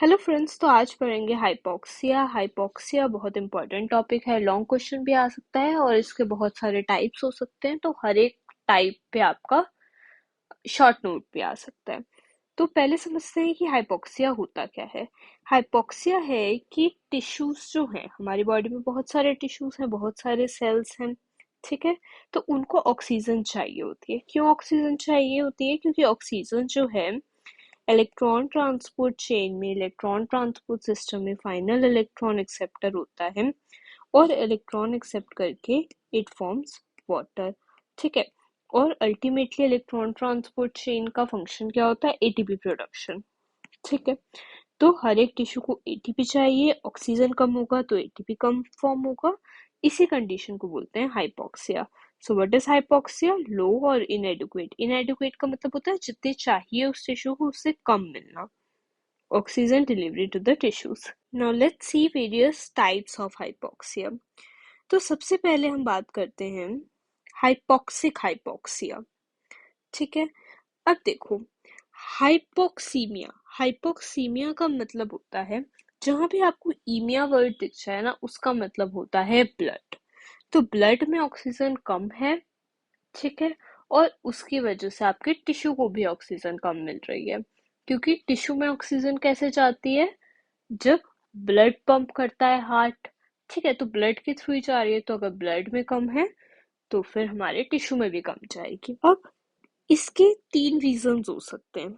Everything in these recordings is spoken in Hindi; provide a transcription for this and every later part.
हेलो फ्रेंड्स, तो आज पढ़ेंगे हाइपोक्सिया। हाइपोक्सिया बहुत इंपॉर्टेंट टॉपिक है। लॉन्ग क्वेश्चन भी आ सकता है और इसके बहुत सारे टाइप्स हो सकते हैं, तो हर एक टाइप पे आपका शॉर्ट नोट भी आ सकता है। तो पहले समझते हैं कि हाइपोक्सिया होता क्या है। हाइपोक्सिया है कि टिश्यूज जो हैं हमारी बॉडी में, बहुत सारे टिश्यूज हैं, बहुत सारे सेल्स हैं, ठीक है। तो उनको ऑक्सीजन चाहिए होती है। क्यों ऑक्सीजन चाहिए होती है? क्योंकि ऑक्सीजन जो है इलेक्ट्रॉन ट्रांसपोर्ट चेन में, इलेक्ट्रॉन ट्रांसपोर्ट सिस्टम में फाइनल इलेक्ट्रॉन एक्सेप्टर होता है और इलेक्ट्रॉन एक्सेप्ट करके इट फॉर्म्स वाटर, ठीक है। और अल्टीमेटली इलेक्ट्रॉन ट्रांसपोर्ट चेन का फंक्शन क्या होता है? एटीपी प्रोडक्शन, ठीक है। तो हर एक टिश्यू को एटीपी चाहिए, ऑक्सीजन कम होगा तो एटीपी कम फॉर्म होगा। इसी कंडीशन को बोलते हैं hypoxia. So what is hypoxia? Low और इनएडिक्वेट। इनएडिक्वेट का मतलब होता है जितने चाहिए उस टिश्यू को उससे कम मिलना। Oxygen delivery to the tissues. Now let's see various types of hypoxia. तो सबसे पहले हम बात करते हैं हाइपोक्सिक हाइपोक्सिया, ठीक है। अब देखो, हाइपोक्सीमिया, हाइपोक्सीमिया का मतलब होता है, जहां भी आपको ईमिया वर्ड दिख जाए ना, उसका मतलब होता है ब्लड। तो ब्लड में ऑक्सीजन कम है, ठीक है। और उसकी वजह से आपके टिश्यू को भी ऑक्सीजन कम मिल रही है। क्योंकि टिश्यू में ऑक्सीजन कैसे जाती है? जब ब्लड पंप करता है हार्ट, ठीक है। तो ब्लड के थ्रू ही जा रही है, तो अगर ब्लड में कम है तो फिर हमारे टिश्यू में भी कम जाएगी। अब इसके तीन रीजंस हो सकते हैं।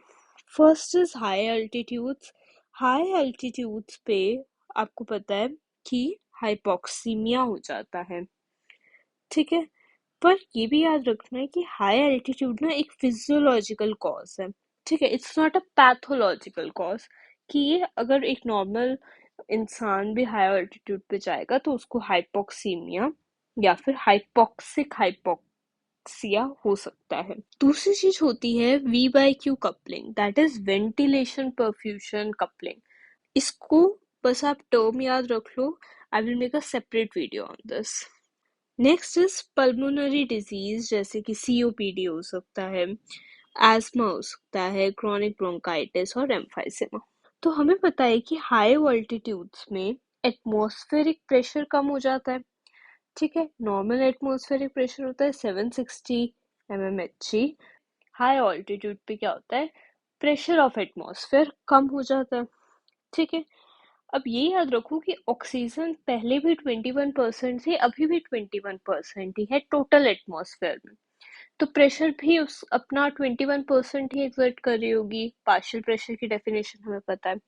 First is high altitudes. High altitudes पे आपको पता है कि हाइपोक्सीमिया हो जाता है, ठीक है। पर ये भी याद रखना है कि हाई एल्टीट्यूड ना एक फिजियोलॉजिकल कॉज है, ठीक है। It's not a pathological cause कि ये अगर एक नॉर्मल इंसान भी हाई एल्टीट्यूड पे जाएगा तो उसको हाइपोक्सीमिया या फिर हाइपोक्सिक हाइपोक्सिया हो सकता है। दूसरी चीज होती है V by Q coupling, that is ventilation perfusion coupling. इसको बस आप टर्म याद रख लो। I will make a separate video on this. Next is pulmonary disease, जैसे कि सीओपीडी हो सकता है, एस्मा हो सकता है, क्रॉनिक ब्रोंकाइटिस और एम्फाइसेमा। तो हमें पता है कि हाई ऑल्टीट्यूड्स में एटमॉस्फेरिक प्रेशर कम हो जाता है, ठीक है। नॉर्मल एटमॉस्फेरिक प्रेशर होता है 760 mmHg। हाई ऑल्टीट्यूड पे क्या होता है? प्रेशर ऑफ एटमॉस्फेयर कम हो जाता है, ठीक है। अब ये याद रखो कि ऑक्सीजन पहले भी 21% थी, अभी भी 21% ही है टोटल एटमॉस्फेयर में। तो प्रेशर भी उस अपना 21% ही एक्सर्ट कर रही होगी। पार्शियल प्रेशर की डेफिनेशन हमें पता है।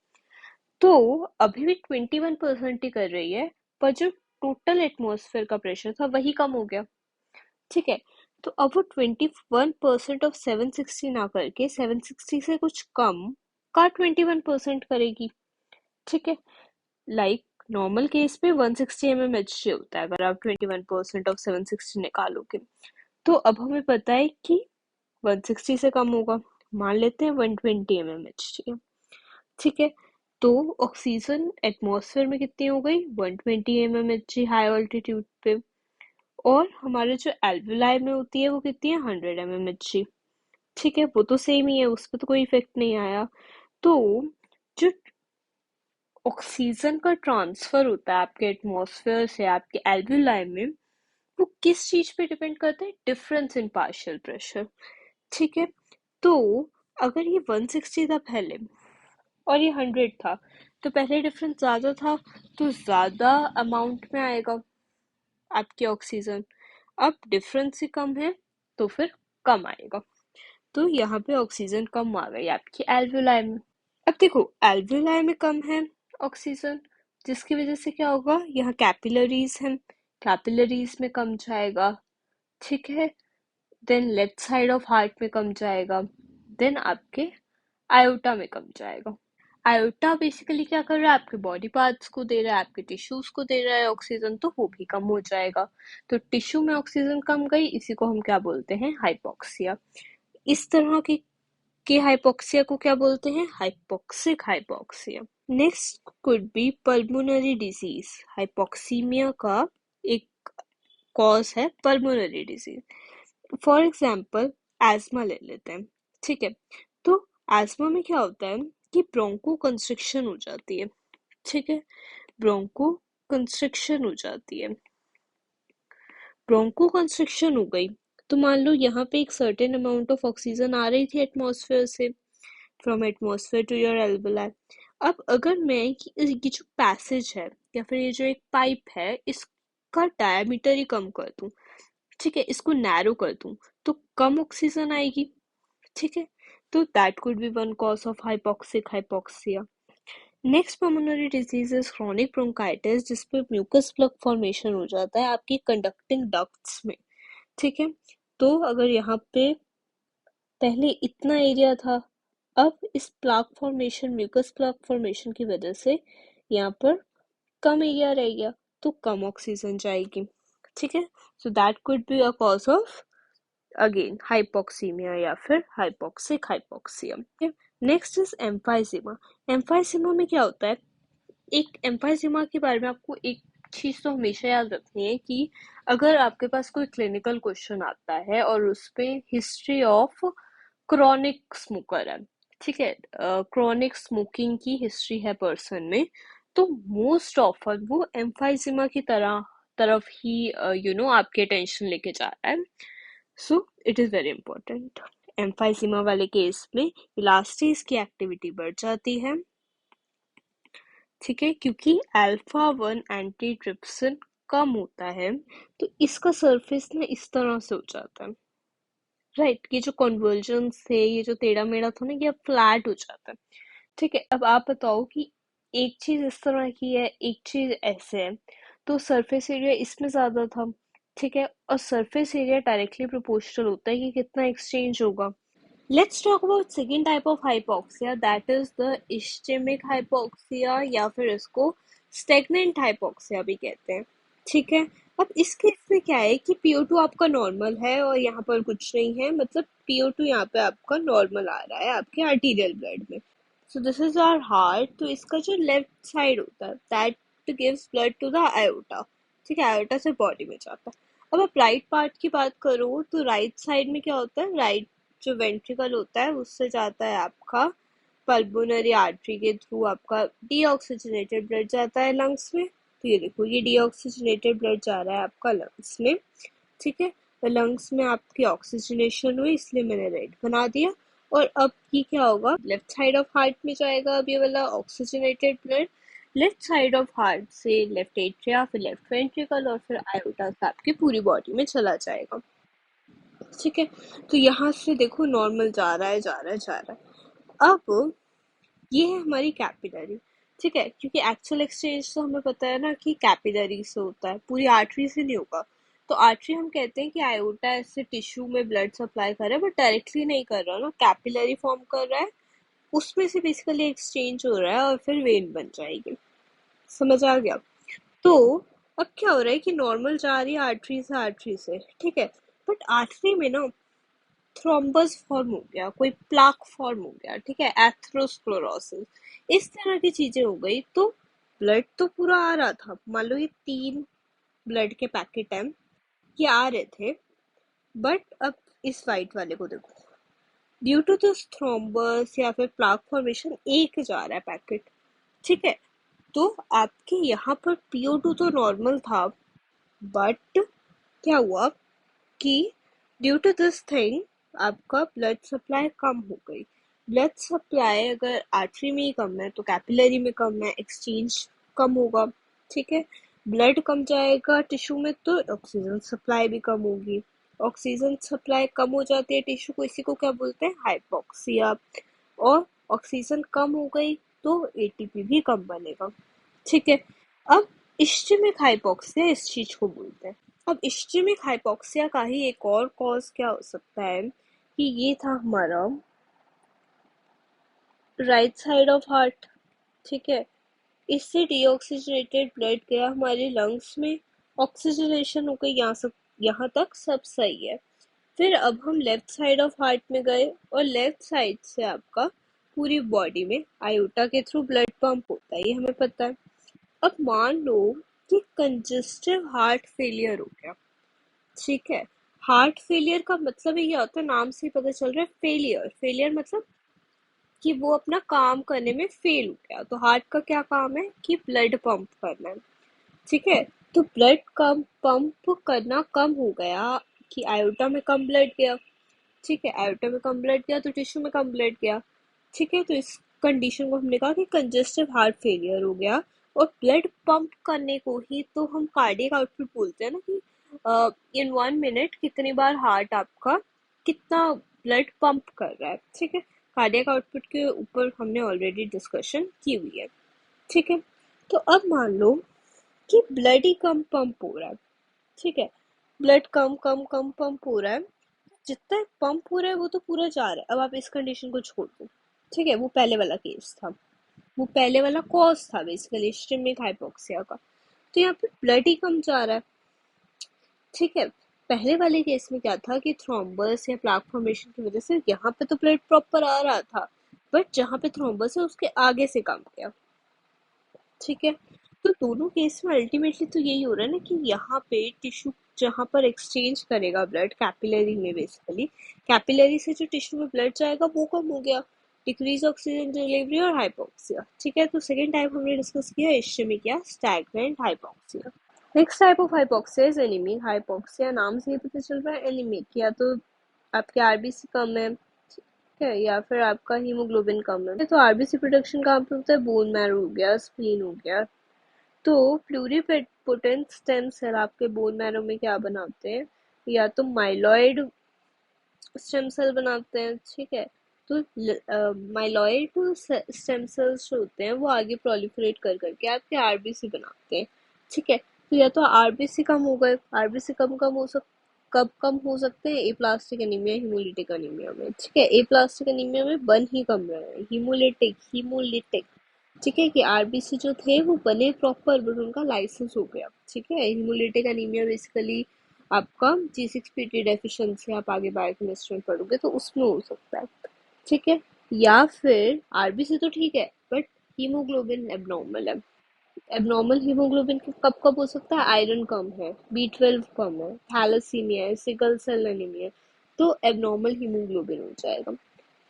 तो अभी भी 21% ही कर रही है, पर जो टोटल एटमॉस्फेयर का प्रेशर था वही कम हो गया, ठीक है। तो अब वो 21% ऑफ 760 ना करके 760 से कुछ कम का 21% करेगी, ठीक है। लाइक नॉर्मल केस में 160 mmHg होता है, अगर आप 21% ऑफ 760 निकालोगे। तो अब हमें पता है कि 160 से कम होगा, मान लेते हैं 120 mmHg, ठीक है। तो ऑक्सीजन एटमॉस्फेयर में कितनी हो गई? 120 mmHg हाई ऑल्टीट्यूड पे। और हमारे जो एल्वुलाई में होती है वो कितनी है? 100 mmHg, ठीक है। वो तो सेम ही है, उस पर तो कोई इफेक्ट नहीं आया। तो जो ऑक्सीजन का ट्रांसफर होता है आपके एटमॉस्फेयर से आपके एल्वुलाई में, वो किस चीज पे डिपेंड करता है? डिफरेंस इन पार्शियल प्रेशर, ठीक है। तो अगर ये 160 था पहले और ये 100 था, तो पहले डिफरेंस ज्यादा था, तो ज्यादा अमाउंट में आएगा आपकी ऑक्सीजन। अब डिफरेंस ही कम है तो फिर कम आएगा। तो यहाँ पे ऑक्सीजन कम आ गई आपकी एल्वुलाई में। अब देखो, एल्वुलाई में कम है ऑक्सीजन, जिसकी वजह से क्या होगा? यहाँ कैपिलरीज हैं, कैपिलरीज में कम जाएगा, ठीक है। Then left side of heart में कम जाएगा, देन आपके आयोटा में कम जाएगा। आयोटा बेसिकली क्या कर रहा है? आपके बॉडी पार्ट्स को दे रहा है, आपके टिश्यूज को दे रहा है ऑक्सीजन, तो वो भी कम हो जाएगा। तो टिश्यू में ऑक्सीजन कम गई, इसी को हम क्या बोलते हैं? हाइपोक्सिया। इस तरह की हाइपोक्सिया को क्या बोलते हैं? Hypoxic hypoxia. Next could be pulmonary disease. Hypoxaemia का एक कॉज है pulmonary disease. For example ESMA ले लेते हैं, ठीक है। तो एस्मा में क्या होता है कि ब्रोंको कंस्ट्रिक्शन हो जाती है। ठीक है, ब्रोंको कंस्ट्रिक्शन हो जाती है। ब्रोंको कंस्ट्रिक्शन हो गई तो मान लो यहाँ पे एक सर्टेन अमाउंट ऑफ ऑक्सीजन आ रही थी एटमॉस्फेयर से, from atmosphere to your alveoli. अब अगर मैं ये जो पैसेज है या फिर ये जो एक पाइप है इसका डायमीटर ही कम कर दूं, ठीक है, इसको नैरो कर दूं, तो कम ऑक्सीजन आएगी। ठीक है, तो that could be one cause of hypoxic hypoxia. Next pulmonary disease is chronic bronchitis, जिसपे म्यूकस प्लग फॉर्मेशन हो जाता है आपकी कंडक्टिंग डक्ट्स में। ठीक है, तो अगर यहाँ पे पहले इतना एरिया था, अब इस plaque formation, mucus plug formation की वजह से यहाँ पर कम एरिया रह गया, तो कम ऑक्सीजन जाएगी। ठीक है, so that could be a cause of again hypoxaemia या फिर hypoxic hypoxia. Next is emphysema. Emphysema में क्या होता है, एक एम्फाइसीमा के बारे में आपको एक चीज तो हमेशा याद रखनी है कि अगर आपके पास कोई क्लिनिकल क्वेश्चन आता है और उसपे हिस्ट्री ऑफ क्रॉनिक स्मोकर है, ठीक है, क्रॉनिक स्मोकिंग की हिस्ट्री है पर्सन में, तो मोस्ट ऑफन वो एम्फाइसीमा की तरफ ही आपकी अटेंशन लेके जा रहा है। So it is very important. Emphysema वाले केस में इलास्टेज की एक्टिविटी बढ़ जाती है। ठीक है, क्योंकि अल्फा वन एंटी ट्रिप्सिन कम होता है, तो इसका सरफेस ना इस तरह से हो जाता है। राइट, ये जो कन्वर्जेंस है, ये जो टेढ़ा मेढ़ा था ना, ये अब फ्लैट हो जाता है। ठीक है, अब आप बताओ कि एक चीज इस तरह की है, एक चीज ऐसे है, तो सरफेस एरिया इसमें ज्यादा था। ठीक है, और सरफेस एरिया डायरेक्टली प्रोपोर्शनल होता है कि कितना एक्सचेंज होगा। Let's talk about second type of hypoxia, that is the ischemic hypoxia या फिर इसको stagnant hypoxia भी कहते हैं। ठीक है, अब इस केस में क्या है कि PO2 आपका नॉर्मल है और यहाँ पर कुछ नहीं है, मतलब PO2 यहाँ पे आपका नॉर्मल आ रहा है आपके आर्टीरियल ब्लड में। So this is our heart, तो इसका जो लेफ्ट साइड होता है that gives blood to the aorta. ठीक है, आयोटा से बॉडी में जाता है। अब आप राइट पार्ट की बात करो तो राइट साइड में क्या होता है, राइट जो वेंट्रिकल होता है उससे जाता है आपका पल्मोनरी आर्टरी के थ्रू आपका डीऑक्सीजनेटेड ब्लड जाता है लंग्स में। तो ये देखो, ये डीऑक्सीजनेटेड ब्लड जा रहा है आपका लंग्स में। ठीक है, तो लंग्स में आपकी ऑक्सीजनेशन हुई, इसलिए मैंने रेड बना दिया। और अब ये क्या होगा, लेफ्ट साइड ऑफ हार्ट में जाएगा अब ये वाला oxygenated blood, left side of heart से लेफ्ट एट्रिया, फिर लेफ्ट वेंट्रिकल और फिर आयोटा से आपकी पूरी बॉडी में चला जाएगा। ठीक है, तो यहाँ से देखो नॉर्मल जा रहा है जा रहा है जा रहा है। अब ये है हमारी कैपिलरी। ठीक है, क्योंकि एक्चुअल एक्सचेंज तो हमें पता है ना कि कैपिलरी से होता है, पूरी आर्टरी से नहीं होगा। तो आर्टरी हम कहते हैं कि आयोटा ऐसे टिश्यू में ब्लड सप्लाई कर रहा है, बट डायरेक्टली नहीं कर रहा ना, कैपिलरी फॉर्म कर रहा है, उसमें से बेसिकली एक्सचेंज हो रहा है और फिर वेन बन जाएगी। समझ आ गया? तो अब क्या हो रहा है कि नॉर्मल जा रही है आर्टरी से, ठीक है, बट आर्टरी में ना थ्रोम्बस फॉर्म हो गया, कोई प्लाक फॉर्म हो गया, ठीक है, एथेरोस्क्लेरोसिस, इस तरह की चीजें हो गई। तो ब्लड तो पूरा आ रहा था, मान लो ये 3 ब्लड के पैकेट हैं, ये आ रहे थे, बट अब इस वाइट वाले को देखो, ड्यू टू दिस थ्रोम्बस या फिर प्लाक फॉर्मेशन एक जा रहा है पैकेट। ठीक है, तो आपके यहाँ पर PO2 तो नॉर्मल था, बट क्या हुआ कि ड्यू टू दिस थिंग आपका ब्लड सप्लाई कम हो गई। ब्लड सप्लाई अगर आर्टरी में ही कम है तो कैपिलरी में कम है, एक्सचेंज कम होगा। ठीक है, ब्लड कम जाएगा टिश्यू में तो ऑक्सीजन सप्लाई भी कम होगी। ऑक्सीजन सप्लाई कम हो जाती है टिश्यू को, इसी को क्या बोलते हैं, हाइपोक्सिया। और ऑक्सीजन कम हो गई तो ATP भी कम बनेगा। ठीक है, अब इश्चेमिक हाइपोक्सिया इस चीज को बोलते हैं। अब इश्चेमिक हाइपोक्सिया का ही एक और कॉज क्या हो सकता है कि ये था हमारा राइट साइड ऑफ हार्ट। ठीक है, इससे डीऑक्सीजनेटेड ब्लड गया हमारे लंग्स में, ऑक्सीजनेशन हो गई, यहाँ तक सब सही है। फिर अब हम लेफ्ट साइड ऑफ हार्ट में गए और लेफ्ट साइड से आपका पूरी बॉडी में आयोटा के थ्रू ब्लड पंप होता है, ये हमें पता है। अब मान लो कि कंजेस्टिव हार्ट फेलियर हो गया। ठीक है, हार्ट फेलियर का मतलब ये होता है, नाम से ही पता चल रहा है, फेलियर, फेलियर मतलब कि वो अपना काम करने में फेल हो गया। तो हार्ट का क्या काम है कि ब्लड पंप करना है, ठीक है। तो ब्लड कम पंप करना कम हो गया कि आयोटा में कम ब्लड गया, ठीक है। आयोटा में कम ब्लड गया तो टिश्यू में कम ब्लड गया, ठीक है। तो इस कंडीशन को हमने कहा कि कंजेस्टिव हार्ट फेलियर हो गया। और ब्लड पंप करने को ही तो हम कार्डियक आउटपुट बोलते हैं ना, कि इन 1 मिनट कितनी बार हार्ट आपका कितना ब्लड पंप कर रहा है, ठीक है। कार्डियक आउटपुट के ऊपर हमने ऑलरेडी डिस्कशन की हुई है, ठीक है। तो अब मान लो कि ब्लड ही कम पंप हो रहा है, ठीक है। ब्लड कम कम कम पंप हो रहा है, जितना पंप हो रहा है वो तो पूरा जा रहा है। अब आप इस कंडीशन को छोड़ दो, ठीक है। वो पहले वाला केस था, वो पहले वाला कॉज था बेसिकली इस्केमिक हाइपोक्सिया का। तो यहाँ पे ब्लड ही कम जा रहा है, ठीक है। पहले वाले केस में क्या था कि थ्रोम्बस या प्लाक फॉर्मेशन की वजह से यहाँ पे तो ब्लड प्रॉपर आ रहा था, बट जहाँ पे थ्रोम्बस है उसके आगे से कम गया, ठीक है। तो दोनों केस में अल्टीमेटली तो यही हो रहा है ना कि यहाँ पे टिश्यू जहाँ पर एक्सचेंज करेगा ब्लड कैपिलरी में, बेसिकली कैपिलरी से जो टिश्यू में ब्लड जाएगा वो कम हो गया, डिक्रीज ऑक्सीजन डिलीवरी और हाइपोक्सिया, ठीक है। तो सेकेंड टाइप हमने डिस्कस किया इश्चेमिक या stagnant hypoxia. Next type of hypoxia is anaemic hypoxia. नाम से ही पता चल रहा है एनीमिक, या तो आपके आरबीसी कम है, ठीक है, या फिर आपका हीमोग्लोबिन कम है। तो आरबीसी प्रोडक्शन कहाँ पे होता है, बोन मैरो हो गया, स्प्लीन हो गया। तो प्लूरिपोटेंट स्टेम सेल आपके बोन मैरो में क्या बनाते हैं, या तो माइलॉइड स्टेम सेल बनाते हैं, ठीक है। तो माइलॉइड स्टेम सेल्स जो होते हैं वो आगे प्रोलिफरेट कर करके आपके आरबीसी बनाते हैं, ठीक है। तो या तो आरबीसी कम हो गए, आरबीसी कम कम हो सक कब कम हो सकते हैं, एप्लास्टिक एनीमिया हीमोलिटिक एनीमिया में, ठीक है। एप्लास्टिक एनीमिया में बन ही कम रहे हैं, हीमोलिटिक हीमोलिटिक, ठीक है, कि आरबीसी जो थे वो बने प्रॉपर बट उनका लाइसेंस हो गया, ठीक है। हीमोलिटिक एनीमिया बेसिकली आपका G6PD डेफिशिएंसी आप आगे बायोकेमिस्ट्री में पढ़ोगे तो उसमें हो सकता है, ठीक है। या फिर आरबीसी तो ठीक है बट हीमोग्लोबिन एबनॉर्मल है। एबनॉर्मल हीमोग्लोबिन कब कब हो सकता है, आयरन कम है, B12 कम है, थैलेसीमिया है, सिकल सेल एनीमिया, तो एबनॉर्मल हीमोग्लोबिन हो जाएगा,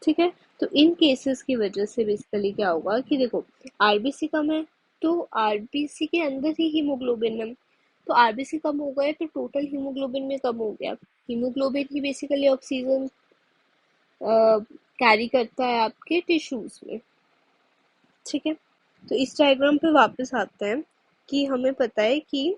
ठीक है। तो इन केसेस की वजह से बेसिकली क्या होगा कि देखो आरबीसी कम है तो आरबीसी के अंदर ही हीमोग्लोबिन है, तो आरबीसी कम हो गए तो टोटल हीमोग्लोबिन में कम हो गया। हीमोग्लोबिन ही बेसिकली ऑक्सीजन कैरी करता है आपके टिश्यूज में, ठीक है। तो इस डायग्राम पे वापस आते हैं कि हमें पता है कि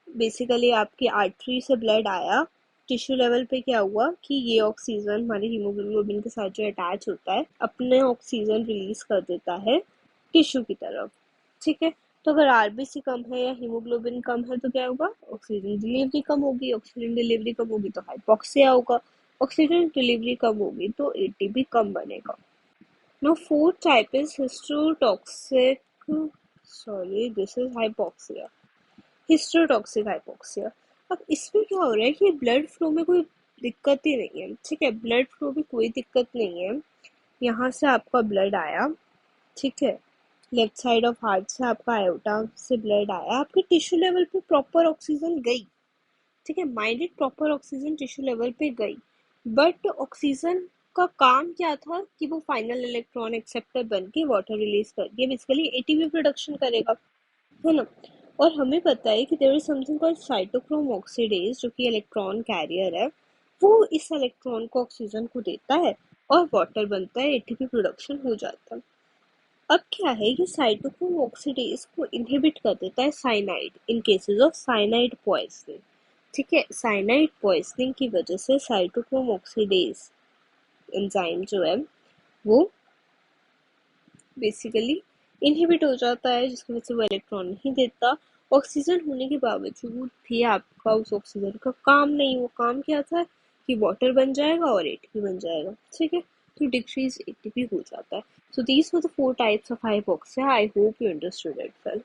बेसिकली आपकी आर्टरी से ब्लड आया, टिश्यू लेवल पे क्या हुआ कि ये ऑक्सीजन हमारे हीमोग्लोबिन के साथ जो अटैच होता है अपने ऑक्सीजन रिलीज कर देता है टिश्यू की तरफ, ठीक है। तो अगर आरबीसी कम है या हीमोग्लोबिन कम है तो क्या होगा, ऑक्सीजन डिलीवरी कम होगी, ऑक्सीजन डिलीवरी कम होगी तो हाइपोक्सिया होगा, ऑक्सीजन डिलीवरी कम होगी तो एटीपी कम बनेगा। Now fourth type is histotoxic, sorry, this is hypoxia. Histotoxic hypoxia. अब इसमें क्या हो रहा है कि ब्लड फ्लो में कोई दिक्कत ही नहीं है, ठीक है। ब्लड फ्लो में कोई दिक्कत नहीं है, यहाँ से आपका ब्लड आया, ठीक है। लेफ्ट साइड ऑफ हार्ट से आपका आयोटा से ब्लड आया, आपके टिश्यू लेवल पे प्रॉपर ऑक्सीजन गई, ठीक है। Minded proper oxygen tissue level पे गई, बट ऑक्सीजन का काम क्या था कि वो फाइनल इलेक्ट्रॉन एक्सेप्टर बन के वाटर रिलीज करके बेसिकली एटीपी प्रोडक्शन करेगा, है ना। और हमें पता है कि there is something called cytochrome oxidase जो कि इलेक्ट्रॉन कैरियर है, वो इस इलेक्ट्रॉन को ऑक्सीजन को देता है और वाटर बनता है, एटीपी प्रोडक्शन हो जाता है। अब क्या है कि साइटोक्रोम ऑक्सीडेज को इनहिबिट कर देता है cyanide in cases of cyanide poisoning, ठीक है। साइनाइड पॉइजनिंग की वजह से साइटोक्रोम ऑक्सीडेज एंजाइम जो है वो बेसिकली इनहिबिट हो जाता है, जिसकी वजह से वो इलेक्ट्रॉन नहीं देता। ऑक्सीजन होने के बावजूद भी आपका उस ऑक्सीजन का काम नहीं, वो काम क्या था कि वाटर बन जाएगा और एटीपी बन जाएगा, ठीक है। तो डिक्रीज एटीपी हो जाता है। So these were the four types of hypoxia. I hope you understood it well.